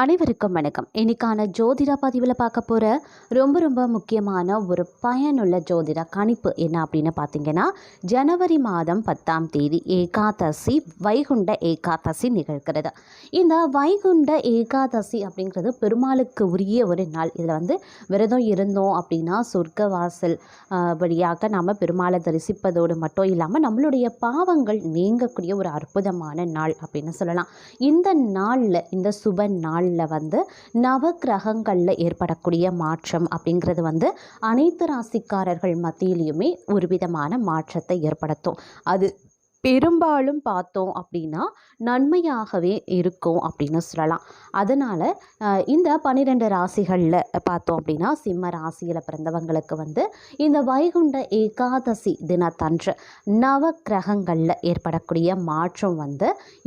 அனைவருக்கும் வணக்கம். இன்னைக்கான ஜோதிட பதிவில் பார்க்க போகிற ரொம்ப முக்கியமான ஒரு பயனுள்ள ஜோதிட கணிப்பு என்ன அப்படின்னு பார்த்தீங்கன்னா, ஜனவரி மாதம் 10ஆம் தேதி ஏகாதசி, வைகுண்ட ஏகாதசி நிகழ்கிறது. இந்த வைகுண்ட ஏகாதசி அப்படிங்கிறது பெருமாளுக்கு உரிய ஒரு நாள். இதில் விரதம் இருந்தோம் அப்படின்னா சொர்க்க வாசல் வழியாக நாம் பெருமாளை தரிசிப்பதோடு மட்டும் இல்லாமல் நம்மளுடைய பாவங்கள் நீங்கக்கூடிய ஒரு அற்புதமான நாள் அப்படின்னு சொல்லலாம். இந்த நாளில், இந்த சுப நாளில் நவ கிரகங்களில் ஏற்படக்கூடிய மாற்றம் அப்படிங்கிறது அனைத்து ராசிக்காரர்கள் மத்தியிலையுமே ஒரு விதமான மாற்றத்தை ஏற்படுத்தும். அது பெரும்பாலும் பார்த்தோம் அப்படின்னா நன்மையாகவே இருக்கும் அப்படின்னு சொல்லலாம். அதனால் இந்த 12 ராசிகளில் பார்த்தோம் அப்படின்னா சிம்ம ராசியில் பிறந்தவங்களுக்கு இந்த வைகுண்ட ஏகாதசி தினத்தன்று நவ கிரகங்களில் ஏற்படக்கூடிய மாற்றம்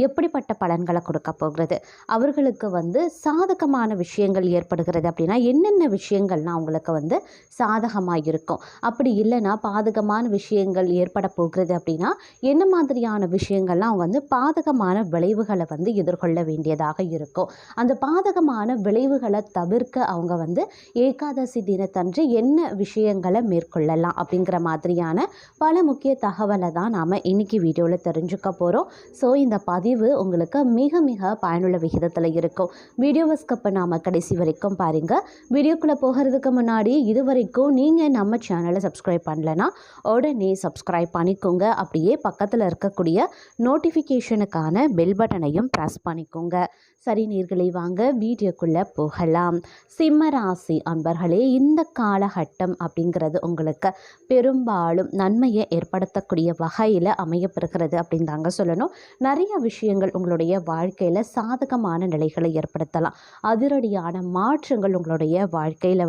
எப்படிப்பட்ட பலன்களை கொடுக்க போகிறது, அவர்களுக்கு சாதகமான விஷயங்கள் ஏற்படுகிறது அப்படின்னா என்னென்ன விஷயங்கள்லாம் அவங்களுக்கு சாதகமாக இருக்கும், அப்படி இல்லைன்னா பாதகமான விஷயங்கள் ஏற்பட போகிறது அப்படின்னா என்ன மாதிரியான விஷயங்கள்லாம் அவங்க பாதகமான விளைவுகளை எதிர்கொள்ள வேண்டியதாக இருக்கும். அந்த பாதகமான விளைவுகளை தவிர்க்க அவங்க ஏகாதசி தினத்தன்று என்ன விஷயங்களை மேற்கொள்ளலாம் அப்படிங்கிற மாதிரியான பல முக்கிய தகவலை தான் நாம் இன்னைக்கு வீடியோவில் தெரிஞ்சுக்க போகிறோம். ஸோ இந்த பதிவு உங்களுக்கு மிக பயனுள்ள விகிதத்தில் இருக்கும். வீடியோவை ஸ்கிப் பண்ணாமல் கடைசி வரைக்கும் பாருங்கள். வீடியோக்குள்ளே போகிறதுக்கு முன்னாடி இது வரைக்கும் நீங்கள் நம்ம சேனலை சப்ஸ்கிரைப் பண்ணலைன்னா உடனே சப்ஸ்கிரைப் பண்ணிக்கோங்க. அப்படியே பக்கத்தில் இருக்கக்கூடிய நோட்டிஃபிகேஷனுக்கான பெல் பட்டனையும் ப்ரெஸ் பண்ணிக்கோங்க. சரி நேயர்களே, வாங்க வீடியோக்குள்ளே போகலாம். சிம்ம ராசி அன்பர்களே, இந்த காலகட்டம் அப்படிங்கிறது உங்களுக்கு பெரும்பாலும் நன்மையை ஏற்படுத்தக்கூடிய வகையில் அமையப்பெறுகிறது அப்படின்னு தாங்க சொல்லணும். நிறைய விஷயங்கள் உங்களுடைய வாழ்க்கையில் சாதகமான நிலைகளை ஏற்படுத்தலாம். அதிரடியான மாற்றங்கள் உங்களுடைய வாழ்க்கையில்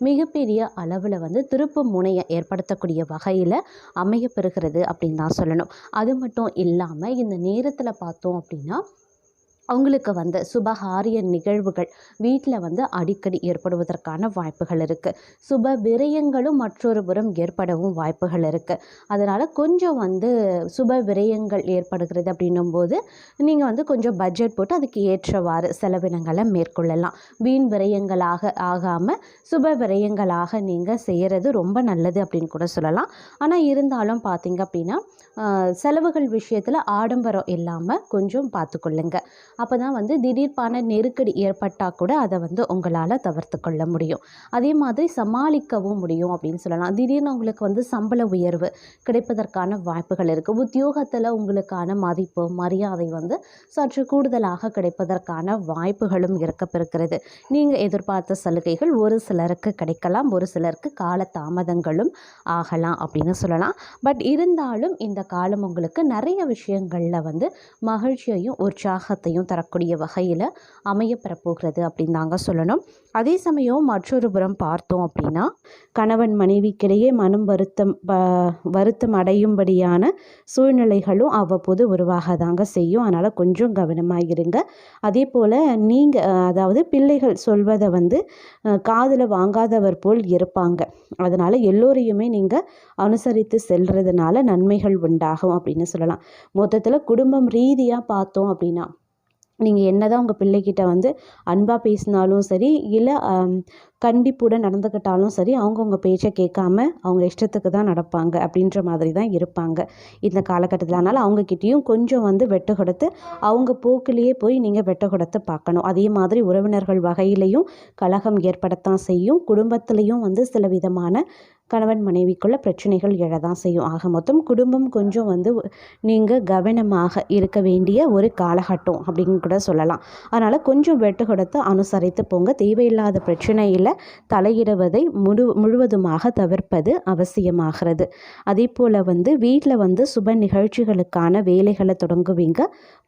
மிகப்பெரிய அளவில் திருப்பு முனையை ஏற்படுத்தக்கூடிய வகையில் அமையப்பெறுகிறது அப்படின்னு தான் சொல்லணும். அது மட்டும் இல்லாமல் இந்த நேரத்தில் பார்த்தோம் அப்படின்னா அவங்களுக்கு சுபகாரிய நிகழ்வுகள் வீட்டில் அடிக்கடி ஏற்படுவதற்கான வாய்ப்புகள் இருக்குது. சுப விரயங்களும் மற்றொரு புறம் ஏற்படவும் வாய்ப்புகள் இருக்குது. அதனால் கொஞ்சம் சுப விரயங்கள் ஏற்படுகிறது அப்படின்னும் போது நீங்கள் கொஞ்சம் பட்ஜெட் போட்டு அதுக்கு ஏற்றவாறு செலவினங்களை மேற்கொள்ளலாம். வீண் விரயங்களாக ஆகாமல் சுப விரயங்களாக நீங்கள் செய்கிறது ரொம்ப நல்லது அப்படின்னு கூட சொல்லலாம். ஆனால் இருந்தாலும் பார்த்தீங்க அப்படின்னா செலவுகள் விஷயத்தில் ஆடம்பரம் இல்லாமல் கொஞ்சம் பார்த்துக்கொள்ளுங்க. அப்போ தான் திடீர்பான நெருக்கடி ஏற்பட்டால் கூட அதை உங்களால் தவிர்த்து கொள்ள முடியும். அதே மாதிரி சமாளிக்கவும் முடியும் அப்படின்னு சொல்லலாம். திடீர்னு உங்களுக்கு சம்பள உயர்வு கிடைப்பதற்கான வாய்ப்புகள் இருக்குது. உத்தியோகத்தில் உங்களுக்கான மதிப்பு மரியாதை சற்று கூடுதலாக கிடைப்பதற்கான வாய்ப்புகளும் இருக்கப்பெறுகிறது. நீங்கள் எதிர்பார்த்த சலுகைகள் ஒரு சிலருக்கு கிடைக்கலாம், ஒரு சிலருக்கு கால தாமதங்களும் ஆகலாம் அப்படின்னு சொல்லலாம். பட் இருந்தாலும் இந்த காலம் உங்களுக்கு நிறைய விஷயங்களில் மகிழ்ச்சியையும் உற்சாகத்தையும் தரக்கூடிய வகையில் அமையப்பெறப்போகிறது அப்படின்னு தாங்க சொல்லணும். அதே சமயம் மற்றொரு புறம் பார்த்தோம் அப்படின்னா கணவன் மனைவிக்கிடையே மனம் வருத்தம் அடையும்படியான சூழ்நிலைகளும் அவ்வப்போது உருவாக தாங்க செய்யும். அதனால் கொஞ்சம் கவனமாக இருங்க. அதே போல் நீங்கள் அதாவது பிள்ளைகள் சொல்வதை காதில் வாங்காதவர் போல் இருப்பாங்க. அதனால் எல்லோரையுமே நீங்கள் அனுசரித்து செல்றதுனால நன்மைகள் உண்டாகும் அப்படின்னு சொல்லலாம். மொத்தத்தில் குடும்பம் ரீதியாக பார்த்தோம் அப்படின்னா நீங்கள் என்னதான் உங்கள் பிள்ளைகிட்ட அன்பாக பேசினாலும் சரி, இல்லை கண்டிப்புடன் நடந்துக்கிட்டாலும் சரி, அவங்க உங்கள் பேச்சை கேட்காம அவங்க இஷ்டத்துக்கு தான் நடப்பாங்க அப்படின்ற மாதிரி தான் இருப்பாங்க இந்த காலகட்டத்தில். அதனால் அவங்கக்கிட்டேயும் கொஞ்சம் வெட்டு கொடுத்து அவங்க போக்கிலேயே போய் நீங்கள் வெட்டு கொடுத்து பார்க்கணும். அதே மாதிரி உறவினர்கள் வகையிலையும் கலகம் ஏற்படத்தான் செய்யும். குடும்பத்துலேயும் சில விதமான கணவன் மனைவிக்குள்ள பிரச்சனைகள் எழதான் செய்யும். ஆக மொத்தம் குடும்பம் கொஞ்சம் நீங்கள் கவனமாக இருக்க வேண்டிய ஒரு காலகட்டம் அப்படின்னு கூட சொல்லலாம். அதனால் கொஞ்சம் வெட்டு கொடுத்து அனுசரித்து போங்க. தேவையில்லாத பிரச்சனையில் தலையிடுவதை முழுவதுமாக தவிர்ப்பது அவசியமாகிறது. அதே போல் வீட்டில் சுப நிகழ்ச்சிகளுக்கான வேலைகளை தொடங்குவீங்க.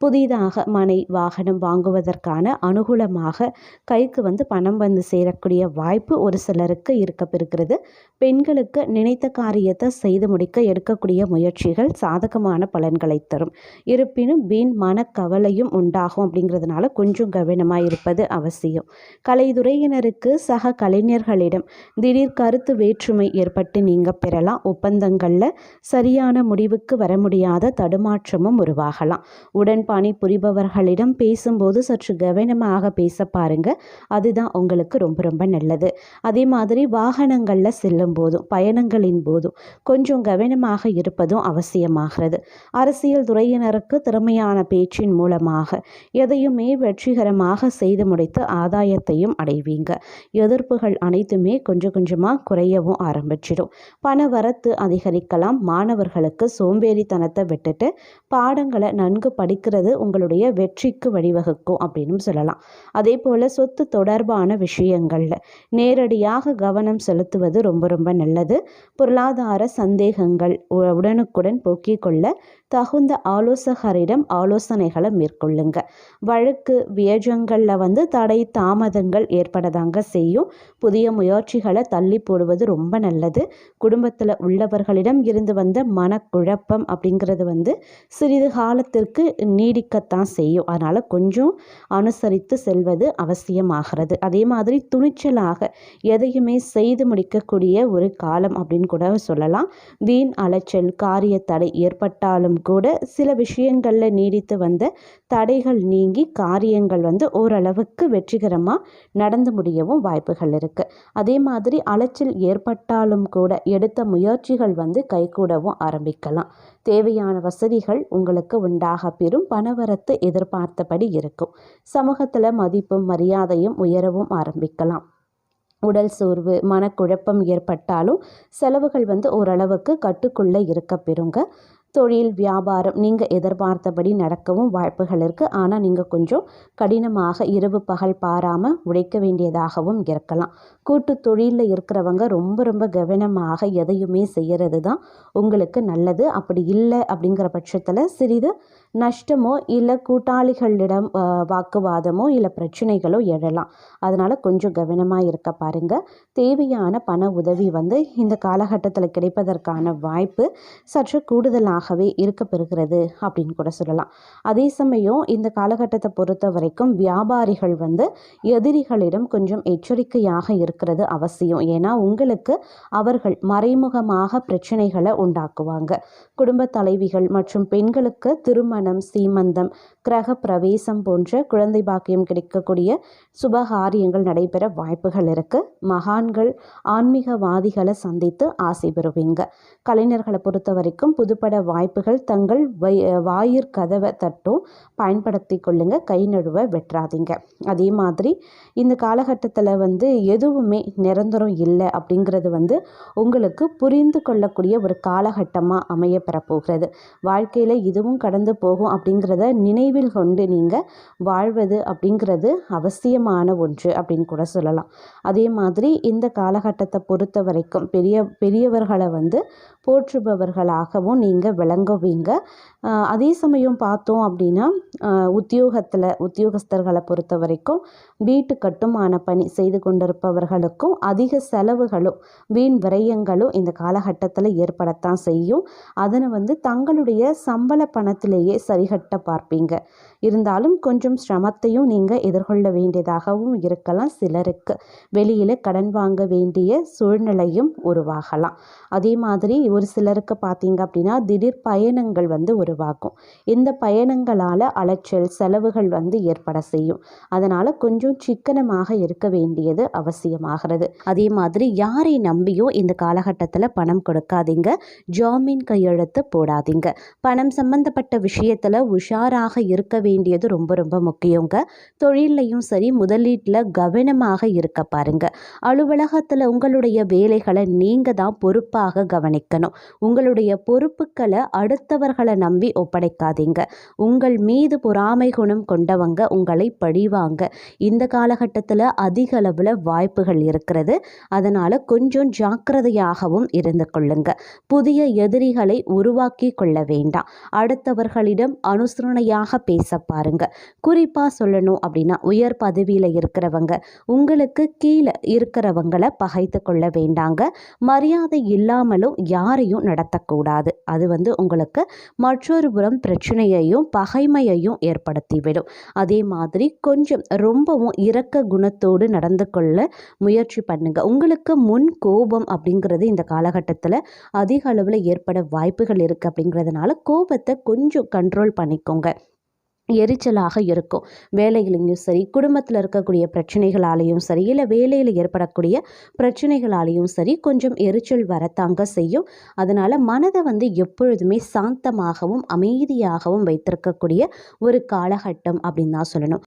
புதிதாக மனை வாகனம் வாங்குவதற்கான அனுகூலமாக கைக்கு பணம் சேரக்கூடிய வாய்ப்பு ஒரு சிலருக்கு இருக்கப்பெறுகிறது. பெண்கள் பெண்களுக்கு நினைத்த காரியத்தை செய்து முடிக்க எடுக்கக்கூடிய முயற்சிகள் சாதகமான பலன்களை தரும். இருப்பினும் வீண் மனக்கவலையும் உண்டாகும். அப்படிங்கிறதுனால கொஞ்சம் கவனமாக இருப்பது அவசியம். கலைத்துறையினருக்கு சக கலைஞர்களிடம் திடீர் கருத்து வேற்றுமை ஏற்பட்டு நீங்கள் பெறலாம். ஒப்பந்தங்களில் சரியான முடிவுக்கு வர முடியாத தடுமாற்றமும் உருவாகலாம். உடன் பணி புரிபவர்களிடம் பேசும்போது சற்று கவனமாக பேச பாருங்க. அதுதான் உங்களுக்கு ரொம்ப ரொம்ப நல்லது. அதே மாதிரி வாகனங்களில் செல்லும் போதும் பயணங்களின் போதும் கொஞ்சம் கவனமாக இருப்பதும் அவசியமாகிறது. அரசியல் துறையினருக்கு திறமையான பேச்சின் மூலமாக எதையுமே வெற்றிகரமாக செய்து முடித்து ஆதாயத்தையும் அடைவீங்க. எதிர்ப்புகள் அனைத்துமே கொஞ்சம் கொஞ்சமாக குறையவும் ஆரம்பிச்சிடும். பண வரத்து அதிகரிக்கலாம். மாணவர்களுக்கு சோம்பேறித்தனத்தை விட்டுட்டு பாடங்களை நன்கு படிக்கிறது உங்களுடைய வெற்றிக்கு வழிவகுக்கும் அப்படின்னு சொல்லலாம். அதே போல் சொத்து தொடர்பான விஷயங்களில் நேரடியாக கவனம் செலுத்துவது ரொம்ப ரொம்ப நல்லது. பொருளாதார சந்தேகங்கள் உடனுக்குடன் போக்கிக் கொள்ள தகுந்த ஆலோசகரிடம் ஆலோசனைகளை மேற்கொள்ளுங்க. வழக்கு வியஜங்களில் தடை தாமதங்கள் ஏற்படதாங்க செய்யும். புதிய முயற்சிகளை தள்ளி போடுவது ரொம்ப நல்லது. குடும்பத்தில் உள்ளவர்களிடம் இருந்து வந்த மனக்குழப்பம் அப்படிங்கிறது சிறிது காலத்திற்கு நீடிக்கத்தான் செய்யும். அதனால் கொஞ்சம் அனுசரித்து செல்வது அவசியமாகிறது. அதே மாதிரி துணிச்சலாக எதையுமே செய்து முடிக்கக்கூடிய ஒரு காலம் அப்படின்னு கூட சொல்லலாம். வீண் அலைச்சல் காரிய தடை ஏற்பட்டாலும் கூட சில விஷயங்களில் நீடித்து வந்த தடைகள் நீங்கி காரியங்கள் ஓரளவுக்கு வெற்றிகரமாக நடந்து முடியவும் வாய்ப்புகள் இருக்குது. அதே மாதிரி அலைச்சல் ஏற்பட்டாலும் கூட எடுத்த முயற்சிகள் கைகூடவும் ஆரம்பிக்கலாம். தேவையான வசதிகள் உங்களுக்கு உண்டாக பெறும். பணவரத்து எதிர்பார்த்தபடி இருக்கும். சமூகத்தில் மதிப்பும் மரியாதையும் உயரவும் ஆரம்பிக்கலாம். உடல் சோர்வு மனக்குழப்பம் ஏற்பட்டாலும் செலவுகள் ஓரளவுக்கு கட்டுக்குள்ளே இருக்க பெறுங்க. தொழில் வியாபாரம் நீங்கள் எதிர்பார்த்தபடி நடக்கவும் வாய்ப்புகள் இருக்குது. ஆனால் நீங்கள் கொஞ்சம் கடினமாக இரவு பகல் பாராமல் உழைக்க வேண்டியதாகவும் இருக்கலாம். கூட்டு தொழிலில் இருக்கிறவங்க ரொம்ப ரொம்ப கவனமாக எதையுமே செய்கிறது தான் உங்களுக்கு நல்லது. அப்படி இல்லை அப்படிங்கிற பட்சத்தில் சிறிது நஷ்டமோ இல்லை கூட்டாளிகளிடம் வாக்குவாதமோ இல்லை பிரச்சனைகளோ எழலாம். அதனால் கொஞ்சம் கவனமாக இருக்க பாருங்கள். தேவையான பண உதவி இந்த காலகட்டத்தில் கிடைப்பதற்கான வாய்ப்பு சற்று கூடுதலாகவே இருக்க பெறுகிறது அப்படின்னு கூட சொல்லலாம். அதே சமயம் இந்த காலகட்டத்தை பொறுத்த வரைக்கும் வியாபாரிகள் எதிரிகளிடம் கொஞ்சம் எச்சரிக்கையாக இருக்கிறது அவசியம். ஏன்னா உங்களுக்கு அவர்கள் மறைமுகமாக பிரச்சனைகளை உண்டாக்குவாங்க. குடும்ப தலைவிகள் மற்றும் பெண்களுக்கு திருமணம் சீமந்தம் கிரக பிரவேசம் போன்ற குழந்தை பாக்கியம் கிடைக்கக்கூடிய சுபகாரியங்கள் நடைபெற வாய்ப்புகள் இருக்கு. மகான்கள் ஆன்மீகவாதிகளை சந்தித்து ஆசை பெறுவீங்க. கலைஞர்களை பொறுத்த வரைக்கும் புதுப்பட வாய்ப்புகள் தங்கள் வாயிற்கதவை தட்டும் பயன்படுத்தி கொள்ளுங்க. கை நழுவ வெற்றாதீங்க. அதே மாதிரி இந்த காலகட்டத்தில் எதுவுமே நிரந்தரம் இல்லை அப்படிங்கிறது உங்களுக்கு புரிந்து கொள்ளக்கூடிய ஒரு காலகட்டமாக அமைய பெறப்போகிறது. வாழ்க்கையில் இதுவும் கடந்து போகும் அப்படிங்கிறத நினைவில் கொண்டு நீங்கள் வாழ்வது அப்படிங்கிறது அவசியமான ஒன்று அப்படின்னு கூட சொல்லலாம். அதே மாதிரி இந்த காலகட்டத்தை பொறுத்த வரைக்கும் பெரியவர்களை போற்றுபவர்களாகவும் நீங்கள் விளங்குவீங்க. அதே சமயம் பார்த்தோம் அப்படின்னா உத்தியோகஸ்தர்களை பொறுத்த வரைக்கும் வீட்டு கட்டுமான பணி செய்து கொண்டிருப்பவர்களுக்கும் அதிக செலவுகளும் வீண் விரயங்களும் இந்த காலகட்டத்தில் ஏற்படத்தான் செய்யும். அதனை தங்களுடைய சம்பள பணத்திலேயே சரிகட்ட பார்ப்பீங்க. இருந்தாலும் கொஞ்சம் சிரமத்தையும் நீங்கள் எதிர்கொள்ள வேண்டியதாகவும் இருக்கலாம். சிலருக்கு வெளியில் கடன் வாங்க வேண்டிய சூழ்நிலையும் உருவாகலாம். அதே மாதிரி ஒரு சிலருக்கு பார்த்தீங்க அப்படின்னா திடீர் பயணங்கள் உருவாகும். இந்த பயணங்களால் அலைச்சல் செலவுகள் ஏற்பட செய்யும். அதனால் கொஞ்சம் சிக்கனமாக இருக்க வேண்டியது அவசியமாகிறது. அதே மாதிரி யாரை நம்பியோ இந்த காலகட்டத்தில் பணம் கொடுக்காதீங்க. ஜாமீன் கையெழுத்து போடாதீங்க. பணம் சம்பந்தப்பட்ட விஷயத்தில் உஷாராக இருக்க வேண்டியது ரொம்ப ரொம்ப முக்கியங்க. தொழிலையும் சரி முதலீட்டில் கவனமாக இருக்க பாருங்க. அலுவலகத்தில் உங்களுடைய வேலைகளை நீங்கள் தான் பொறுப்பாக கவனிக்கணும். உங்களுடைய பொறுப்புகளை அடுத்தவர்களை நம்பி ஒப்படைக்காதீங்க. உங்கள் மீது பொறாமை குணம் கொண்டவங்க உங்களை பழிவாங்க. இந்த காலகட்டத்தில் அதிக அளவில் வாய்ப்புகள் இருக்கிறது. அதனால் கொஞ்சம் ஜாக்கிரதையாகவும் இருந்து கொள்ளுங்க. புதிய எதிரிகளை உருவாக்கி கொள்ள வேண்டாம். அடுத்தவர்களிடம் அனுசரணையாக பேச பாருங்க. குறிப்பாக சொல்லணும் அப்படின்னா உயர் பதவியில் இருக்கிறவங்க உங்களுக்கு கீழே இருக்கிறவங்கள பகைத்து கொள்ள வேண்டாங்க. மரியாதை இல்லாமலும் யாரையும் நடத்தக்கூடாது. அது உங்களுக்கு மற்றொரு புறம் பிரச்சனையையும் பகைமையையும் ஏற்படுத்திவிடும். அதே மாதிரி கொஞ்சம் ரொம்பவும் இரக்க குணத்தோடு நடந்து கொள்ள முயற்சி பண்ணுங்க. உங்களுக்கு முன் கோபம் அப்படிங்கிறது இந்த காலகட்டத்தில் அதிக அளவில் ஏற்பட வாய்ப்புகள் இருக்குது. அப்படிங்கிறதுனால கோபத்தை கொஞ்சம் கண்ட்ரோல் பண்ணிக்கோங்க. எரிச்சலாக இருக்கும். வேலையிலையும் சரி, குடும்பத்தில் இருக்கக்கூடிய பிரச்சனைகளாலேயும் சரி, இல்லை வேலையில் ஏற்படக்கூடிய பிரச்சனைகளாலேயும் சரி கொஞ்சம் எரிச்சல் வரத்தாங்க செய்யும். அதனால் மனதை எப்பொழுதுமே சாந்தமாகவும் அமைதியாகவும் வைத்திருக்கக்கூடிய ஒரு காலகட்டம் அப்படின்னு தான் சொல்லணும்.